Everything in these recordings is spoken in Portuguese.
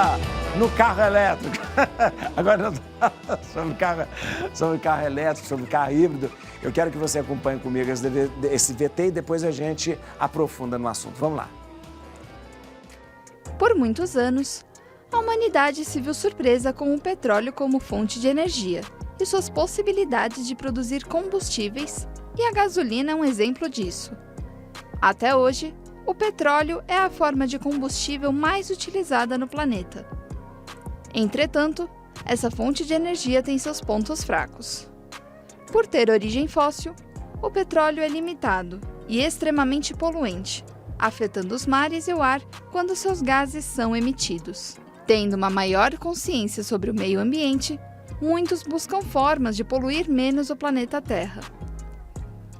vida no carro elétrico. Agora, sobre carro elétrico, sobre carro híbrido, eu quero que você acompanhe comigo esse VT e depois a gente aprofunda no assunto. Vamos lá. Por muitos anos, a humanidade se viu surpresa com o petróleo como fonte de energia e suas possibilidades de produzir combustíveis, e a gasolina é um exemplo disso. Até hoje, o petróleo é a forma de combustível mais utilizada no planeta. Entretanto, essa fonte de energia tem seus pontos fracos. Por ter origem fóssil, o petróleo é limitado e extremamente poluente, afetando os mares e o ar quando seus gases são emitidos. Tendo uma maior consciência sobre o meio ambiente, muitos buscam formas de poluir menos o planeta Terra.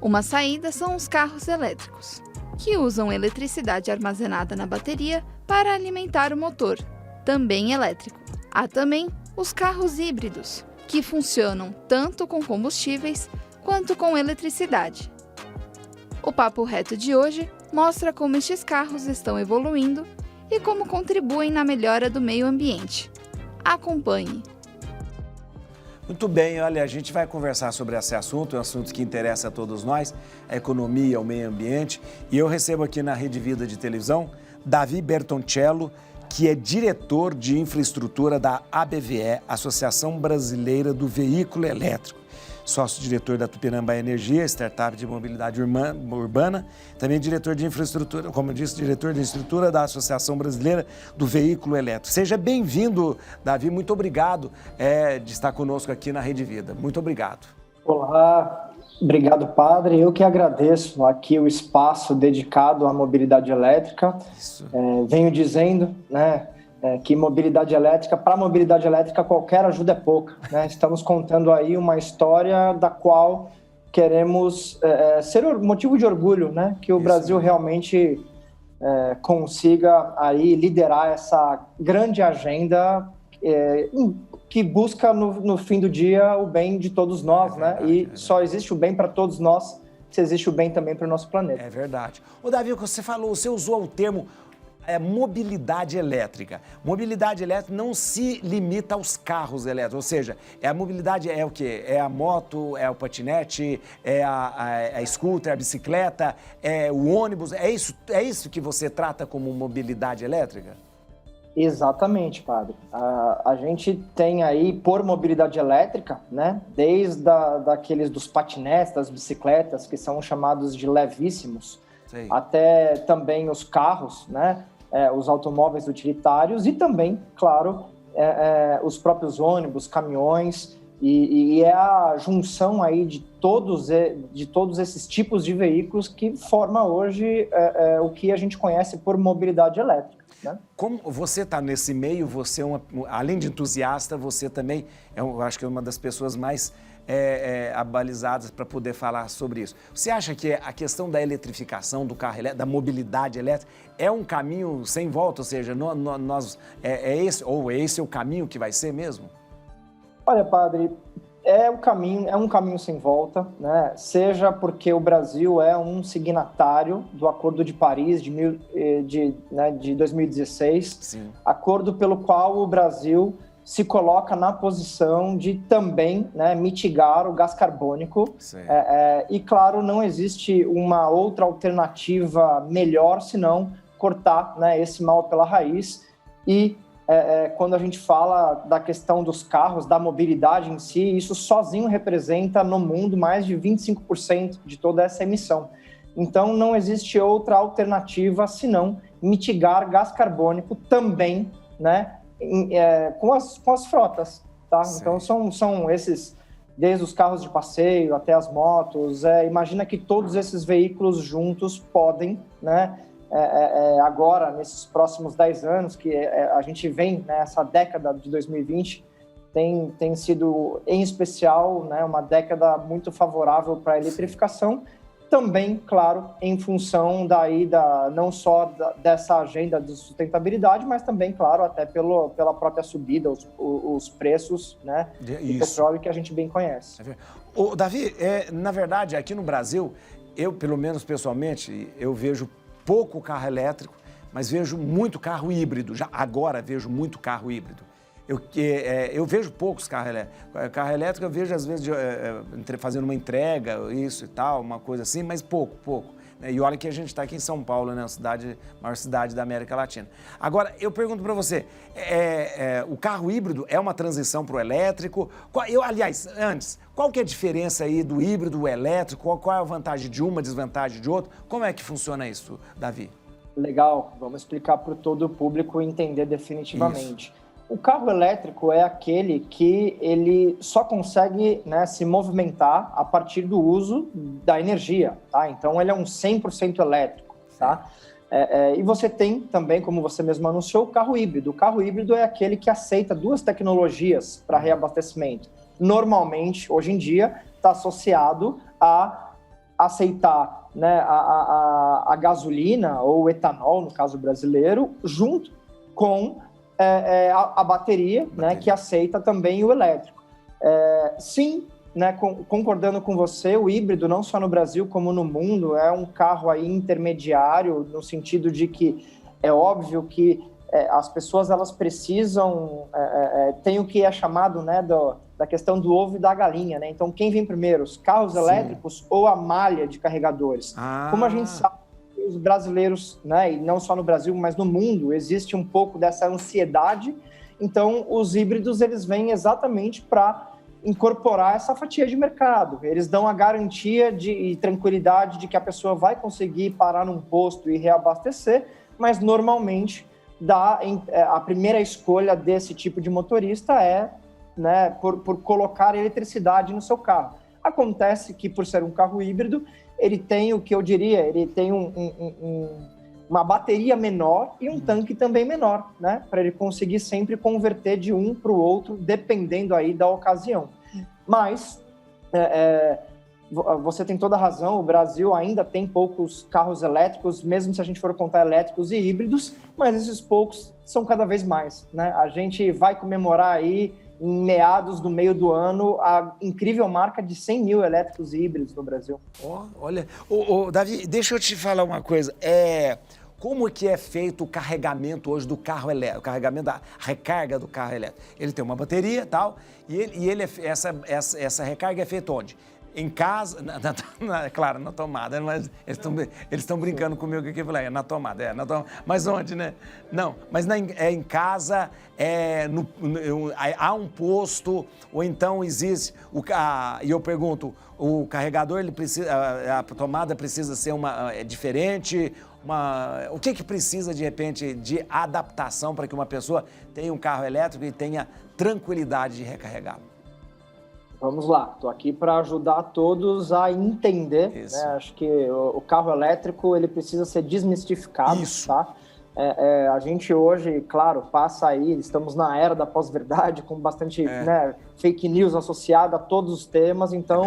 Uma saída são os carros elétricos, que usam eletricidade armazenada na bateria para alimentar o motor, também elétrico. Há também os carros híbridos, que funcionam tanto com combustíveis quanto com eletricidade. O Papo Reto de hoje mostra como estes carros estão evoluindo e como contribuem na melhora do meio ambiente. Acompanhe! Muito bem, olha, a gente vai conversar sobre esse assunto, é um assunto que interessa a todos nós, a economia, o meio ambiente. E eu recebo aqui na Rede Vida de televisão, Davi Bertoncello, que é diretor de infraestrutura da ABVE, Associação Brasileira do Veículo Elétrico. Sócio-diretor da Tupinambá Energia, startup de mobilidade urbana, também diretor de infraestrutura, como eu disse, diretor de estrutura da Associação Brasileira do Veículo Elétrico. Seja bem-vindo, Davi, muito obrigado de estar conosco aqui na Rede Vida. Muito obrigado. Olá, obrigado, padre. Eu que agradeço aqui o espaço dedicado à mobilidade elétrica. Venho dizendo, né, que mobilidade elétrica, para mobilidade elétrica qualquer ajuda é pouca, né? Estamos contando aí uma história da qual queremos ser motivo de orgulho, né? Que o Brasil realmente consiga aí liderar essa grande agenda que busca no fim do dia o bem de todos nós, né? E só existe o bem para todos nós se existe o bem também para o nosso planeta. É verdade. Ô, Davi, você falou, você usou o termo mobilidade elétrica. Mobilidade elétrica não se limita aos carros elétricos, ou seja, a mobilidade é o quê? É a moto, é o patinete, é a scooter, a bicicleta, é o ônibus, é isso que você trata como mobilidade elétrica? Exatamente, padre. A gente tem aí, por mobilidade elétrica, né, desde daqueles dos patinetes, das bicicletas, que são chamados de levíssimos, sim, até também os carros, né, os automóveis utilitários e também, claro, os próprios ônibus, caminhões, e é a junção aí de todos esses tipos de veículos que forma hoje o que a gente conhece por mobilidade elétrica, né? Como você está nesse meio, você além de entusiasta, você também, eu acho que é uma das pessoas mais abalizadas para poder falar sobre isso. Você acha que a questão da eletrificação do carro elétrico, da mobilidade elétrica, é um caminho sem volta? Ou seja, esse é o caminho que vai ser mesmo? Olha, padre, é um caminho sem volta, né? Seja porque o Brasil é um signatário do Acordo de Paris de 2016, sim, acordo pelo qual o Brasil se coloca na posição de também, né, mitigar o gás carbônico. E, claro, não existe uma outra alternativa melhor senão cortar, né, esse mal pela raiz. E quando a gente fala da questão dos carros, da mobilidade em si, isso sozinho representa no mundo mais de 25% de toda essa emissão. Então, não existe outra alternativa senão mitigar gás carbônico também, né, com as frotas, tá? Sim. Então são esses, desde os carros de passeio até as motos, imagina que todos esses veículos juntos podem, né, agora, nesses próximos 10 anos, que a gente vem, né, essa década de 2020, tem sido, em especial, né, uma década muito favorável para a eletrificação, também, claro, em função não só dessa agenda de sustentabilidade, mas também, claro, até pela própria subida, os preços, né, de petróleo que a gente bem conhece. Ô, Davi, na verdade, aqui no Brasil, eu, pelo menos pessoalmente, eu vejo pouco carro elétrico, mas vejo muito carro híbrido. Já agora vejo muito carro híbrido. Eu vejo poucos carros elétricos. Carro elétrico eu vejo, às vezes, fazendo uma entrega, isso e tal, uma coisa assim, mas pouco. E olha que a gente está aqui em São Paulo, né? Maior cidade da América Latina. Agora, eu pergunto para você, o carro híbrido é uma transição para o elétrico? Aliás, antes, qual que é a diferença aí do híbrido, do elétrico? Qual é a vantagem de uma, desvantagem de outra? Como é que funciona isso, Davi? Legal, vamos explicar para todo o público entender definitivamente. Isso. O carro elétrico é aquele que ele só consegue, né, se movimentar a partir do uso da energia, tá? Então, ele é um 100% elétrico, tá? E você tem também, como você mesmo anunciou, o carro híbrido. O carro híbrido é aquele que aceita duas tecnologias para reabastecimento. Normalmente, hoje em dia, está associado a aceitar, né, a gasolina ou o etanol, no caso brasileiro, junto com a bateria, né, que aceita também o elétrico. Sim, né, concordando com você, o híbrido, não só no Brasil como no mundo, é um carro aí intermediário, no sentido de que é óbvio que as pessoas elas precisam, tem o que é chamado, né, da questão do ovo e da galinha, né? Então, quem vem primeiro, os carros elétricos ou a malha de carregadores? Como a gente sabe, os brasileiros, né, e não só no Brasil, mas no mundo, existe um pouco dessa ansiedade. Então, os híbridos, eles vêm exatamente para incorporar essa fatia de mercado. Eles dão a garantia e tranquilidade de que a pessoa vai conseguir parar num posto e reabastecer, mas normalmente a primeira escolha desse tipo de motorista né, por colocar eletricidade no seu carro. Acontece que, por ser um carro híbrido, ele tem o que eu diria, ele tem uma bateria menor e um tanque também menor, né? Para ele conseguir sempre converter de um para o outro, dependendo aí da ocasião. Mas, você tem toda a razão, o Brasil ainda tem poucos carros elétricos, mesmo se a gente for contar elétricos e híbridos, mas esses poucos são cada vez mais, né? A gente vai comemorar aí, em meados do meio do ano, a incrível marca de 100 mil elétricos e híbridos no Brasil. Olha, Davi, deixa eu te falar uma coisa. Como que é feito o carregamento hoje do carro elétrico, o carregamento da recarga do carro elétrico? Ele tem uma bateria e tal, essa recarga é feita onde? Em casa, claro, na tomada, mas eles estão brincando comigo aqui, falei, na tomada, mas onde, né? Não, mas em casa, há um posto, ou então existe, e eu pergunto, o carregador, ele precisa, a tomada precisa ser diferente, o que precisa, de repente, de adaptação para que uma pessoa tenha um carro elétrico e tenha tranquilidade de recarregá-lo? Vamos lá, estou aqui para ajudar todos a entender, né? Acho que o carro elétrico ele precisa ser desmistificado, tá? A gente hoje, claro, passa aí, estamos na era da pós-verdade, com bastante né, fake news associada a todos os temas, então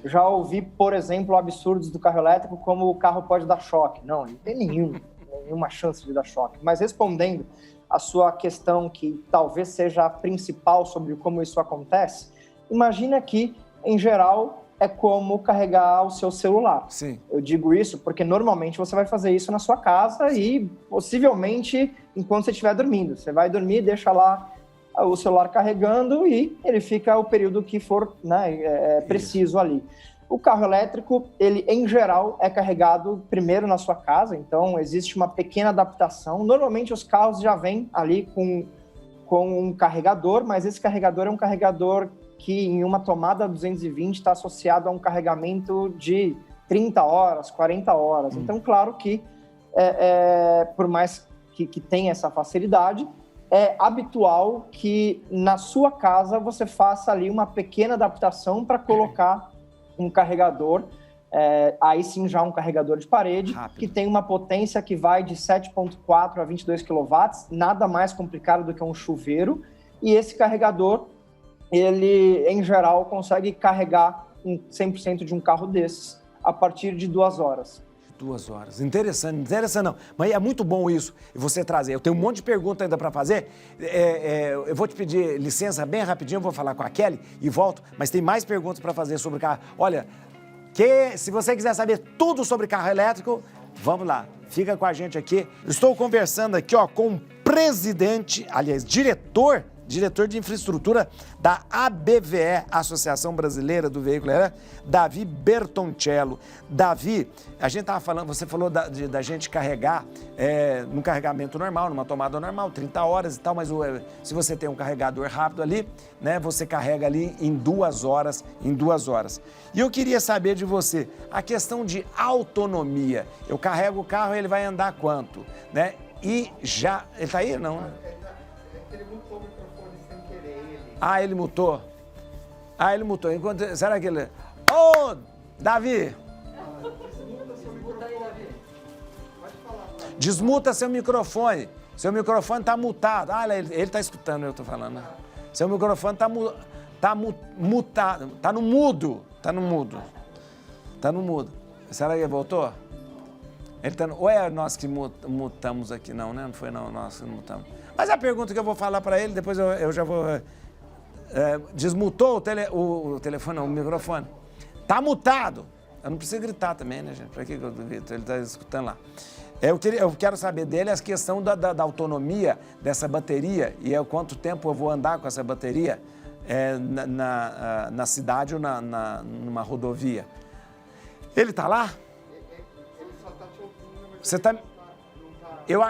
já ouvi, por exemplo, absurdos do carro elétrico, como o carro pode dar choque. Não tem nenhuma chance de dar choque. Mas respondendo a sua questão, que talvez seja a principal sobre como isso acontece, imagina que, em geral, é como carregar o seu celular. Sim. Eu digo isso porque normalmente você vai fazer isso na sua casa e possivelmente enquanto você estiver dormindo. Você vai dormir, deixa lá o celular carregando e ele fica o período que for, né, preciso ali. O carro elétrico, ele em geral é carregado primeiro na sua casa, então existe uma pequena adaptação. Normalmente os carros já vêm ali com um carregador, mas esse carregador é um carregador que em uma tomada 220 está associado a um carregamento de 30 horas, 40 horas. Então, claro que, por mais que tenha essa facilidade, é habitual que na sua casa você faça ali uma pequena adaptação para colocar um carregador, aí sim já um carregador de parede, que tem uma potência que vai de 7,4 a 22 kW, nada mais complicado do que um chuveiro, e esse carregador ele, em geral, consegue carregar 100% de um carro desses a partir de 2 horas. 2 horas. Interessante não. Mas é muito bom isso, você trazer. Eu tenho um monte de perguntas ainda para fazer. Eu vou te pedir licença bem rapidinho, eu vou falar com a Kelly e volto, mas tem mais perguntas para fazer sobre carro. Olha, se você quiser saber tudo sobre carro elétrico, vamos lá. fica com a gente aqui. Estou conversando aqui, ó, com o presidente, aliás, diretor de infraestrutura da ABVE, Associação Brasileira do Veículo Elétrico, Davi Bertoncello. Davi, a gente estava falando, você falou da gente carregar num carregamento normal, numa tomada normal, 30 horas e tal, mas se você tem um carregador rápido ali, né, você carrega ali em 2 horas, E eu queria saber de você, a questão de autonomia. Eu carrego o carro, ele vai andar quanto, né? E já... Ele tá aí, não? Ele mutou o microfone sem querer. Ele mutou? Ele mutou. Será que ele... Ô, Davi! Desmuta seu microfone. Pode falar. Desmuta seu microfone. Seu microfone tá mutado. Ele tá escutando, eu tô falando. Né? Seu microfone tá mutado. Tá no mudo. Será que ele voltou? Ele tá ou é nós que mutamos aqui? Não, né? Não foi não, nós que mutamos. Mas a pergunta que eu vou falar para ele, depois eu já vou... desmutou o telefone, não, o microfone. Tá mutado. Eu não preciso gritar também, né, gente? Para que eu grito? Ele tá escutando lá. Eu quero saber dele a questão da autonomia dessa bateria e quanto tempo eu vou andar com essa bateria na cidade ou numa rodovia. Ele tá lá? Ele só tá te ouvindo, mas Você tá...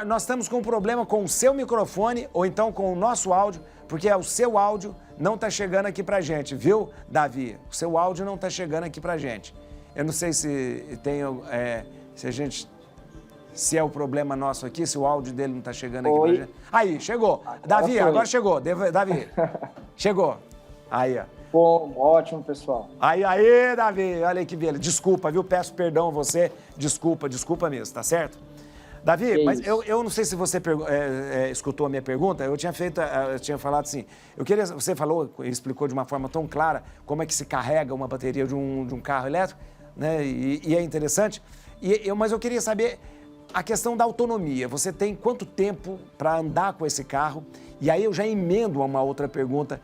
Nós estamos com um problema com o seu microfone ou então com o nosso áudio, porque o seu áudio não está chegando aqui pra gente, viu, Davi? O seu áudio não está chegando aqui pra gente. Eu não sei se tem, se é o problema nosso aqui, se o áudio dele não está chegando aqui pra gente. Aí, chegou. Davi, agora chegou. Davi, chegou. Aí, ó. Bom, ótimo, pessoal. Aí, Davi, olha aí que beleza. Desculpa, viu? Peço perdão a você. Desculpa mesmo, tá certo? Davi, mas eu não sei se você escutou a minha pergunta, eu tinha falado assim, você falou, explicou de uma forma tão clara como é que se carrega uma bateria de um carro elétrico, né, e é interessante, mas eu queria saber a questão da autonomia, você tem quanto tempo para andar com esse carro? E aí eu já emendo a uma outra pergunta,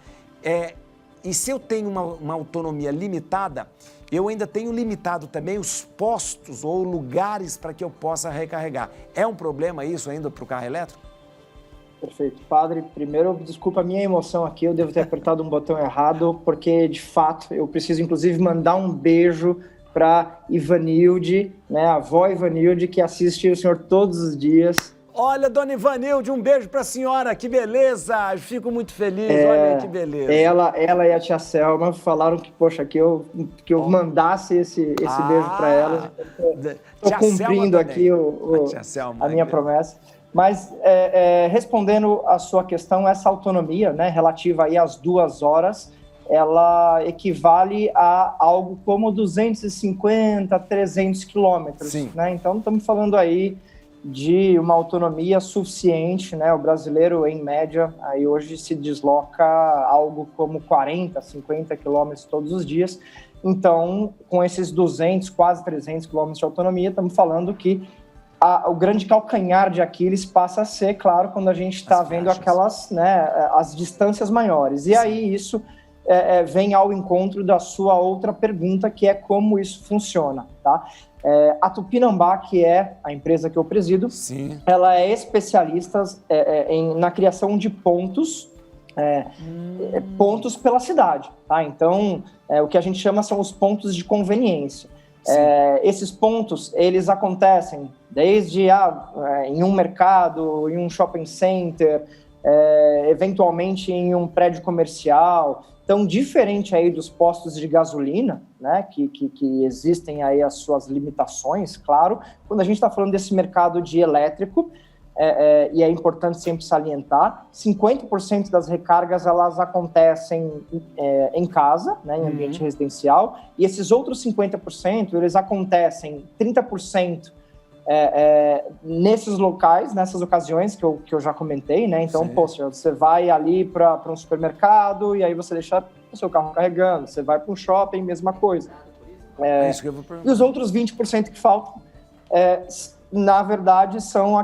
e se eu tenho uma autonomia limitada, eu ainda tenho limitado também os postos ou lugares para que eu possa recarregar. É um problema isso ainda para o carro elétrico? Perfeito. Padre, primeiro, desculpa a minha emoção aqui, eu devo ter apertado um botão errado, porque, de fato, eu preciso, inclusive, mandar um beijo para Ivanilde, né, a avó Ivanilde, que assiste o senhor todos os dias. Olha, dona Ivanilde, um beijo para a senhora, que beleza, fico muito feliz, olha aí que beleza. Ela e a tia Selma falaram que, poxa, que eu mandasse esse beijo para elas. Estou cumprindo aqui a minha promessa. Mas, respondendo a sua questão, essa autonomia, né, relativa aí às 2 horas, ela equivale a algo como 250, 300 quilômetros. Né? Então, estamos falando aí de uma autonomia suficiente, né? O brasileiro, em média, aí hoje se desloca algo como 40, 50 quilômetros todos os dias. Então, com esses 200, quase 300 quilômetros de autonomia, estamos falando que o grande calcanhar de Aquiles passa a ser, claro, quando a gente está vendo aquelas, né, as distâncias maiores. E aí isso vem ao encontro da sua outra pergunta, que é como isso funciona, tá? A Tupinambá, que é a empresa que eu presido, ela é especialista na criação de pontos, pontos pela cidade, tá? Então, o que a gente chama são os pontos de conveniência. Esses pontos, eles acontecem desde em um mercado, em um shopping center, eventualmente em um prédio comercial. Então, diferente aí dos postos de gasolina, né, que existem aí as suas limitações, claro, quando a gente está falando desse mercado de elétrico, e é importante sempre salientar, 50% das recargas elas acontecem em casa, né, em ambiente residencial, e esses outros 50% eles acontecem 30% nesses locais, nessas ocasiões que eu já comentei, né? Então, você vai ali para um supermercado e aí você deixa o seu carro carregando, você vai para um shopping, mesma coisa. Isso que eu vou perguntar. E os outros 20% que faltam, na verdade, são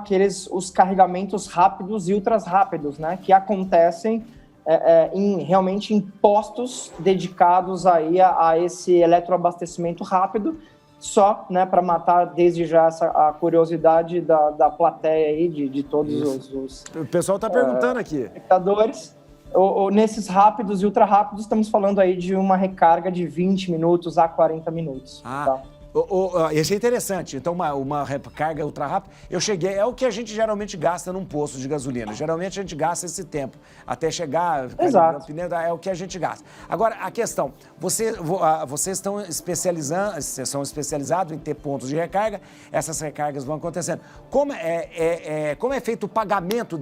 os carregamentos rápidos e ultras rápidos, né? Que acontecem realmente em postos dedicados aí a esse eletroabastecimento rápido, só, né, para matar desde já a curiosidade da plateia aí, de todos os O pessoal está perguntando aqui. espectadores. Nesses rápidos e ultra rápidos, estamos falando aí de uma recarga de 20 minutos a 40 minutos. Tá? Esse é interessante. Então, uma recarga ultra rápida, eu cheguei, é o que a gente geralmente gasta num posto de gasolina. Geralmente a gente gasta esse tempo até chegar, Exato. é o que a gente gasta. Agora, a questão, vocês estão são especializados em ter pontos de recarga, essas recargas vão acontecendo. Como é feito o pagamento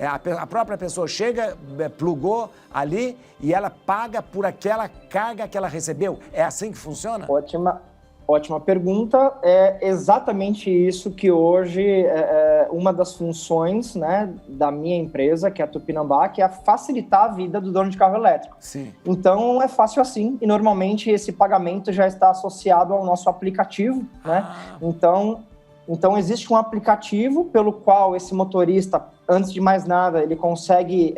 a própria pessoa chega, plugou ali e ela paga por aquela carga que ela recebeu? É assim que funciona? Ótima pergunta. É exatamente isso que hoje é uma das funções, né, da minha empresa, que é a Tupinambá, que é facilitar a vida do dono de carro elétrico. Sim. Então, é fácil assim, e normalmente esse pagamento já está associado ao nosso aplicativo, né? Então, existe um aplicativo pelo qual esse motorista, antes de mais nada, ele consegue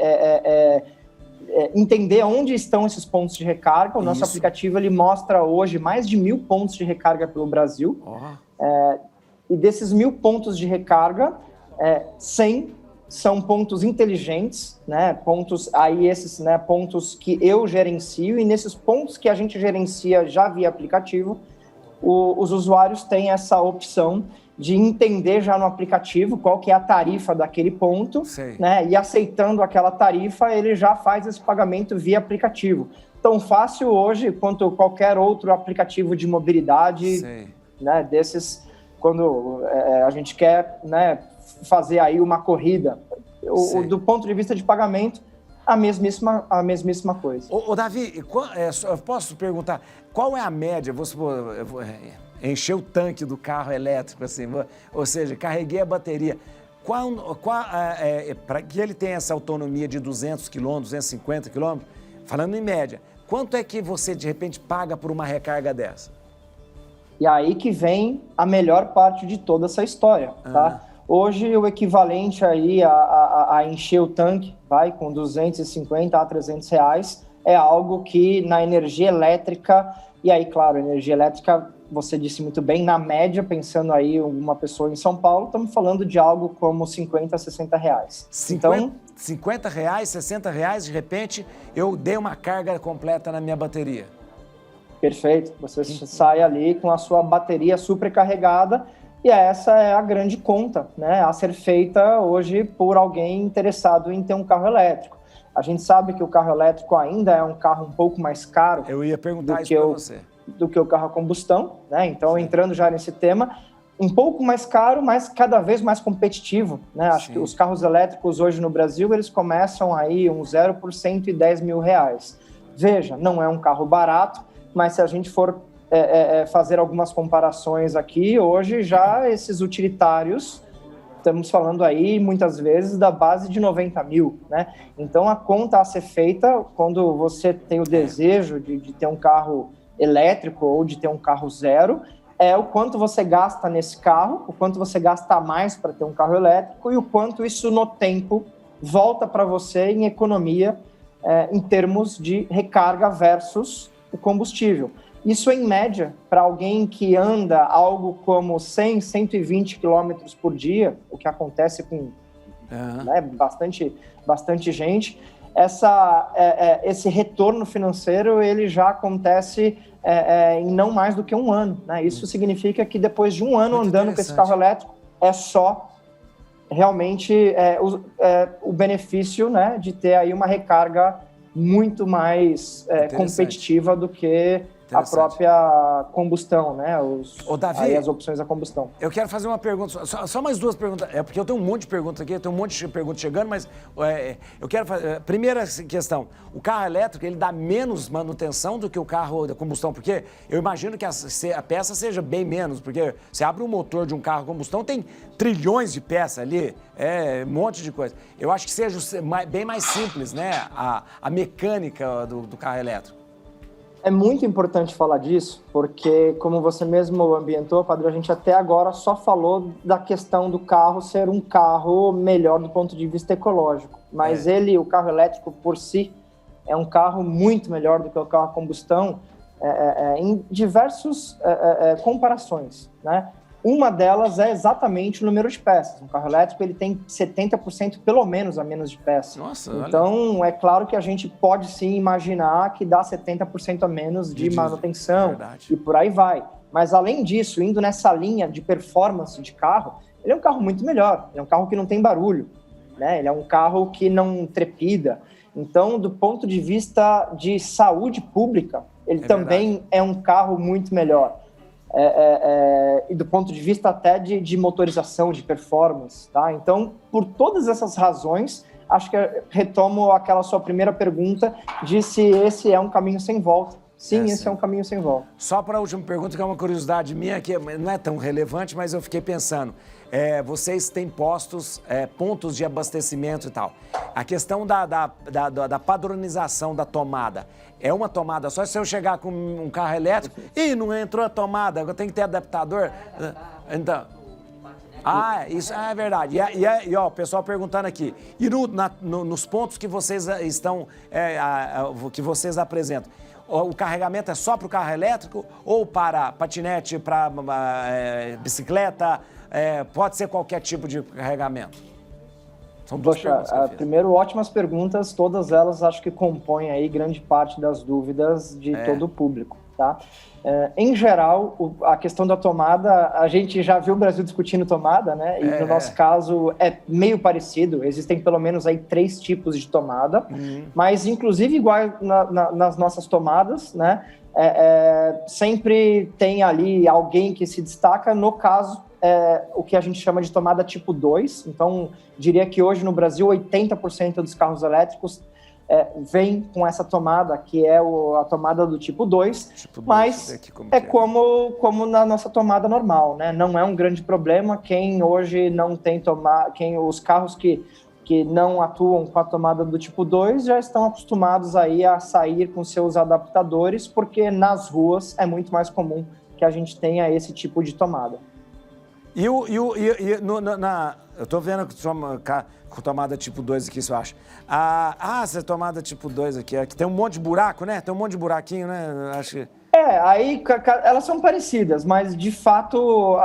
entender onde estão esses pontos de recarga. O nosso aplicativo ele mostra hoje mais de 1.000 pontos de recarga pelo Brasil. E desses 1.000 pontos de recarga, 100 são pontos inteligentes, né? Pontos que eu gerencio, e nesses pontos que a gente gerencia já via aplicativo, os usuários têm essa opção de entender já no aplicativo qual que é a tarifa daquele ponto, né? E aceitando aquela tarifa, ele já faz esse pagamento via aplicativo. Tão fácil hoje quanto qualquer outro aplicativo de mobilidade, né? Desses, quando a gente quer, né, fazer aí uma corrida. Do ponto de vista de pagamento, a mesmíssima coisa. Ô Davi, eu posso perguntar, qual é a média? Eu vou encher o tanque do carro elétrico, assim, ou seja, carreguei a bateria. Para que ele tenha essa autonomia de 200 km, 250 km, falando em média, quanto é que você, de repente, paga por uma recarga dessa? E aí que vem a melhor parte de toda essa história, tá? Hoje, o equivalente aí a encher o tanque, com 250 a 300 reais, é algo que na energia elétrica, e aí, claro, energia elétrica, você disse muito bem, na média, pensando aí uma pessoa em São Paulo, estamos falando de algo como 50 a 60 reais. 50 reais, 60 reais, de repente, eu dei uma carga completa na minha bateria. Perfeito. Você sai ali com a sua bateria supercarregada, e essa é a grande conta, né, a ser feita hoje por alguém interessado em ter um carro elétrico. A gente sabe que o carro elétrico ainda é um carro um pouco mais caro. Eu ia perguntar isso para você. Do que o carro a combustão, né? Então, entrando já nesse tema, um pouco mais caro, mas cada vez mais competitivo, né? Acho que os carros elétricos hoje no Brasil, eles começam aí um 0 por R$110 mil. Veja, não é um carro barato, mas se a gente for fazer algumas comparações aqui, hoje já esses utilitários, estamos falando aí muitas vezes da base de 90 mil, né? Então a conta a ser feita quando você tem o desejo de ter um carro elétrico ou de ter um carro zero, é o quanto você gasta nesse carro, o quanto você gasta mais para ter um carro elétrico e o quanto isso no tempo volta para você em economia em termos de recarga versus o combustível. Isso, em média, para alguém que anda algo como 100, 120 quilômetros por dia, o que acontece com bastante gente, esse retorno financeiro ele já acontece em não mais do que um ano, né? Isso significa que depois de um ano andando com esse carro elétrico, é só realmente o benefício, né, de ter aí uma recarga muito mais competitiva do que a própria combustão, né? Davi, as opções da combustão. Eu quero fazer uma pergunta, só mais duas perguntas. Porque eu tenho um monte de perguntas aqui, eu tenho um monte de perguntas chegando, mas eu quero fazer. Primeira questão: o carro elétrico ele dá menos manutenção do que o carro da combustão? Porque eu imagino que a peça seja bem menos, porque você abre um motor de um carro a combustão, tem trilhões de peças ali, um monte de coisa. Eu acho que seja bem mais simples, né? A mecânica do carro elétrico. É muito importante falar disso, porque, como você mesmo ambientou, Padre, a gente até agora só falou da questão do carro ser um carro melhor do ponto de vista ecológico. Mas o carro elétrico por si, é um carro muito melhor do que o carro a combustão, em diversas comparações, né? Uma delas é exatamente o número de peças. Um carro elétrico ele tem 70% pelo menos a menos de peças. Nossa, então, olha. É claro que a gente pode sim imaginar que dá 70% a menos de manutenção e por aí vai. Mas além disso, indo nessa linha de performance de carro, ele é um carro muito melhor. Ele é um carro que não tem barulho, né? Ele é um carro que não trepida. Então, do ponto de vista de saúde pública, ele também é um carro muito melhor. E do ponto de vista até de motorização, de performance, tá? Então, por todas essas razões, acho que retomo aquela sua primeira pergunta de se esse é um caminho sem volta. Sim, esse é um caminho sem volta. Só para a última pergunta, que é uma curiosidade minha, que não é tão relevante, mas eu fiquei pensando. Vocês têm pontos de abastecimento e tal. A questão da padronização da tomada. É uma tomada só? Se eu chegar com um carro elétrico e não entrou a tomada, eu tenho que ter adaptador. Então, isso é verdade. E ó, o pessoal perguntando aqui. E nos pontos que vocês estão, que vocês apresentam, o carregamento é só para o carro elétrico ou para patinete, para bicicleta? Pode ser qualquer tipo de carregamento? São duas perguntas que eu fiz. Primeiro, ótimas perguntas, todas elas acho que compõem aí grande parte das dúvidas de todo o público, tá? Em geral, a questão da tomada, a gente já viu o Brasil discutindo tomada, né? E no nosso caso é meio parecido, existem pelo menos aí 3 tipos de tomada, mas inclusive igual nas nossas tomadas, né? Sempre tem ali alguém que se destaca, no caso, o que a gente chama de tomada tipo 2. Então, diria que hoje no Brasil 80% dos carros elétricos vem com essa tomada, que é a tomada do tipo 2, mas como na nossa tomada normal, né? Não é um grande problema. Quem hoje não tem os carros que não atuam com a tomada do tipo 2 já estão acostumados aí a sair com seus adaptadores, porque nas ruas é muito mais comum que a gente tenha esse tipo de tomada. Eu tô vendo com tomada tipo 2 aqui, se eu acho. Essa tomada tipo 2 aqui, que tem um monte de buraco, né? Tem um monte de buraquinho, né? Acho que... aí elas são parecidas, mas de fato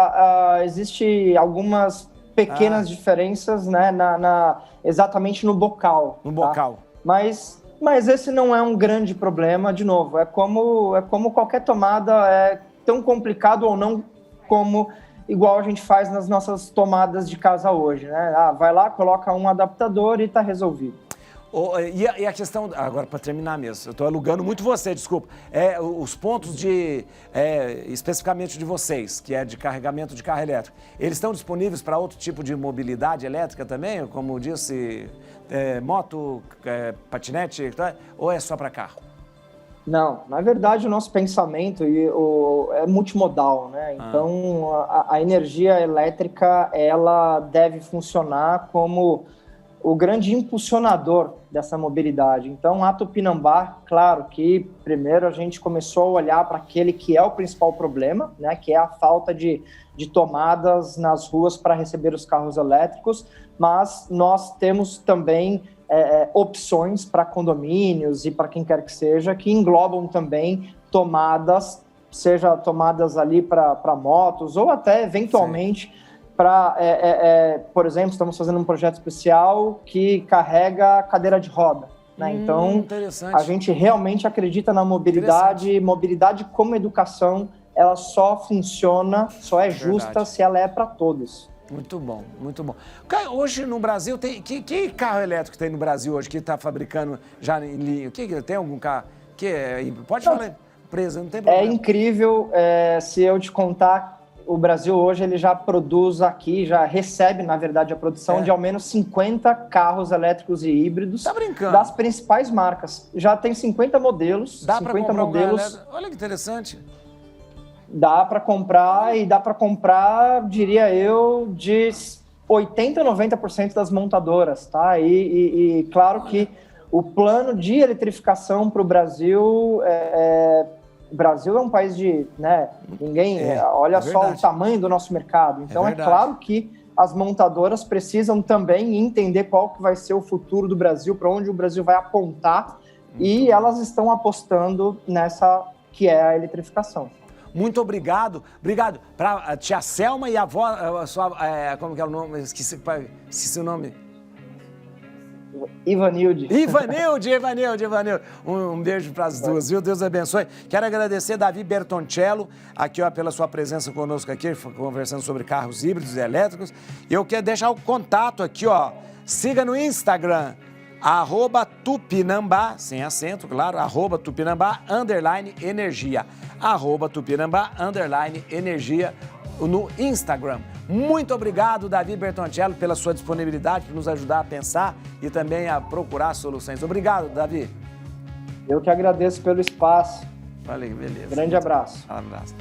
existe algumas pequenas diferenças, né? Exatamente no bocal. No bocal. Tá? Mas esse não é um grande problema, de novo. É como qualquer tomada, é tão complicado ou não como igual a gente faz nas nossas tomadas de casa hoje, né? Vai lá, coloca um adaptador e está resolvido. E a questão, agora para terminar mesmo, eu estou alugando muito você, desculpa, os pontos especificamente de vocês, que é de carregamento de carro elétrico, eles estão disponíveis para outro tipo de mobilidade elétrica também, como disse, moto, patinete, ou é só para carro? Não, na verdade o nosso pensamento é multimodal, né? Então a energia elétrica ela deve funcionar como o grande impulsionador dessa mobilidade. Então a Tupinambá, claro que primeiro a gente começou a olhar para aquele que é o principal problema, né? Que é a falta de tomadas nas ruas para receber os carros elétricos, mas nós temos também opções para condomínios e para quem quer que seja, que englobam também tomadas, seja tomadas ali para motos ou até eventualmente para, por exemplo, estamos fazendo um projeto especial que carrega cadeira de roda. Né? Então, a gente realmente acredita na mobilidade, mobilidade como educação, ela só funciona, só é justa se ela é para todos. Muito bom, muito bom. Hoje no Brasil, que carro elétrico tem no Brasil hoje que está fabricando já em linha? Tem algum carro? Pode falar, empresa, não tem problema. É incrível, se eu te contar, o Brasil hoje ele já produz aqui, já recebe, na verdade, a produção de ao menos 50 carros elétricos e híbridos das principais marcas. Já tem 50 modelos. Dá para comprar modelos. Olha que interessante. Dá para comprar, diria eu, de 80% a 90% das montadoras, tá? E claro que o plano de eletrificação para o Brasil, o Brasil é um país de, né, olha só o tamanho do nosso mercado. Então é claro que as montadoras precisam também entender qual que vai ser o futuro do Brasil, para onde o Brasil vai apontar, e elas estão apostando nessa que é a eletrificação. Muito obrigado. Obrigado para a tia Selma e a avó, como que é o nome? Esqueci o nome. Ivanilde. Ivanilde. Um beijo para as duas, viu? Deus abençoe. Quero agradecer Davi Bertoncello, aqui, ó, pela sua presença conosco aqui, conversando sobre carros híbridos e elétricos. E eu quero deixar o contato aqui, ó. Siga no Instagram, @Tupinambá, sem acento, claro, @Tupinambá, _energia. @Tupinambá, _energia no Instagram. Muito obrigado, Davi Bertoncello, pela sua disponibilidade, por nos ajudar a pensar e também a procurar soluções. Obrigado, Davi. Eu que agradeço pelo espaço. Valeu, beleza. Grande abraço. Um abraço.